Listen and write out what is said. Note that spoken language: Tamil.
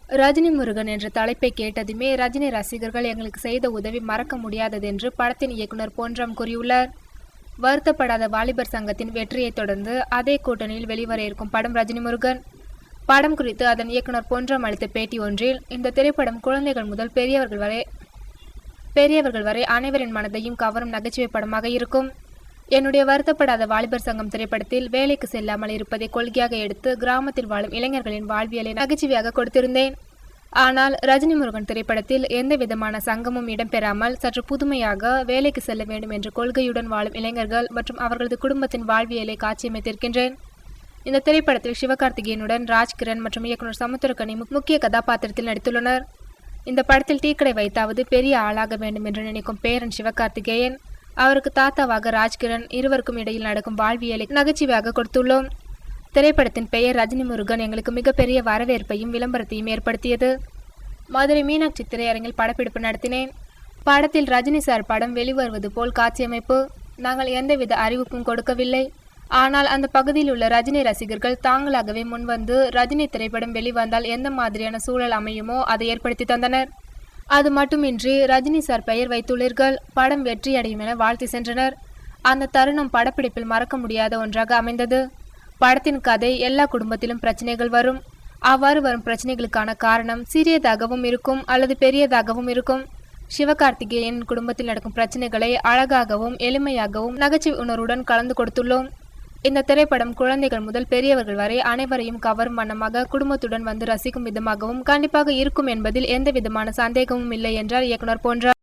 ரஜினி முருகன் என்ற தலைப்பை கேட்டதுமே ரஜினி ரசிகர்கள் எங்களுக்கு செய்த உதவி மறக்க முடியாதது என்று படத்தின் இயக்குனர் பொன்ராம் கூறியுள்ளார். வருத்தப்படாத வாலிபர் சங்கத்தின் வெற்றியை தொடர்ந்து அதே கூட்டணியில் வெளிவர இருக்கும் படம் ரஜினி முருகன். படம் குறித்து அதன் இயக்குனர் பொன்ராம் அளித்த பேட்டி ஒன்றில், இந்த திரைப்படம் குழந்தைகள் முதல் பெரியவர்கள் வரை அனைவரின் மனதையும் கவரும் நகைச்சுவை படமாக இருக்கும். என்னுடைய வருத்தப்படாத வாலிபர் சங்கம் திரைப்படத்தில் வேலைக்கு செல்லாமல் இருப்பதை கொள்கையாக எடுத்து கிராமத்தில் வாழும் இளைஞர்களின் வாழ்வியலை நகைச்சுவையாக கொடுத்திருந்தேன். ஆனால் ரஜினி முருகன் திரைப்படத்தில் எந்த விதமான சங்கமும் இடம்பெறாமல் சற்று புதுமையாக வேலைக்கு செல்ல வேண்டும் என்ற கொள்கையுடன் வாழும் இளைஞர்கள் மற்றும் அவர்களது குடும்பத்தின் வாழ்வியலை காட்சியமைத்திருக்கின்றேன். இந்த திரைப்படத்தில் சிவகார்த்திகேயனுடன் ராஜ்கிரண் மற்றும் இயக்குனர் சமுத்திரக்கனி முக்கிய கதாபாத்திரத்தில் நடித்துள்ளனர். இந்த படத்தில் டீக்கடை வைத்தாவது பெரிய ஆளாக வேண்டும் என்று நினைக்கும் பேரன் சிவகார்த்திகேயன், அவருக்கு தாத்தாவாக ராஜ்கிரண், இருவருக்கும் இடையில் நடக்கும் வாழ்வியலை நகைச்சுவையாக கொடுத்துள்ளோம். திரைப்படத்தின் பெயர் ரஜினி முருகன் எங்களுக்கு மிகப்பெரிய வரவேற்பையும் விளம்பரத்தையும் ஏற்படுத்தியது. மதுரை மீனாட்சி திரையரங்கில் படப்பிடிப்பு நடத்தினேன். படத்தில் ரஜினி சார் படம் வெளிவருவது போல் காட்சியமைப்பு. நாங்கள் எந்தவித அறிவிப்பும் கொடுக்கவில்லை. ஆனால் அந்த பகுதியில் உள்ள ரஜினி ரசிகர்கள் தாங்களாகவே முன்வந்து ரஜினி திரைப்படம் வெளிவந்தால் எந்த மாதிரியான சூழல் அமையுமோ அதை ஏற்படுத்தி தந்தனர். அது மட்டுமின்றி ரஜினி சார் பெயர் வைத்துள்ளீர்கள், படம் வெற்றியடையும் என வாழ்த்தி சென்றனர். அந்த தருணம் படப்பிடிப்பில் மறக்க முடியாத ஒன்றாக அமைந்தது. படத்தின் கதை, எல்லா குடும்பத்திலும் பிரச்சனைகள் வரும். அவ்வாறு வரும் பிரச்சனைகளுக்கான காரணம் சிறியதாகவும் இருக்கும் அல்லது பெரியதாகவும் இருக்கும். சிவகார்த்திகேயன் குடும்பத்தில் நடக்கும் பிரச்சனைகளை அழகாகவும் எளிமையாகவும் நகைச்சுவை உணர்வுடன் கலந்து கொடுத்துள்ளோம். இந்த திரைப்படம் குழந்தைகள் முதல் பெரியவர்கள் வரை அனைவரையும் கவரும் வண்ணமாக குடும்பத்துடன் வந்து ரசிக்கும் விதமாகவும் கண்டிப்பாக இருக்கும் என்பதில் எந்த விதமான சந்தேகமும் இல்லை என்றார் இயக்குனர் பொன்ராம்.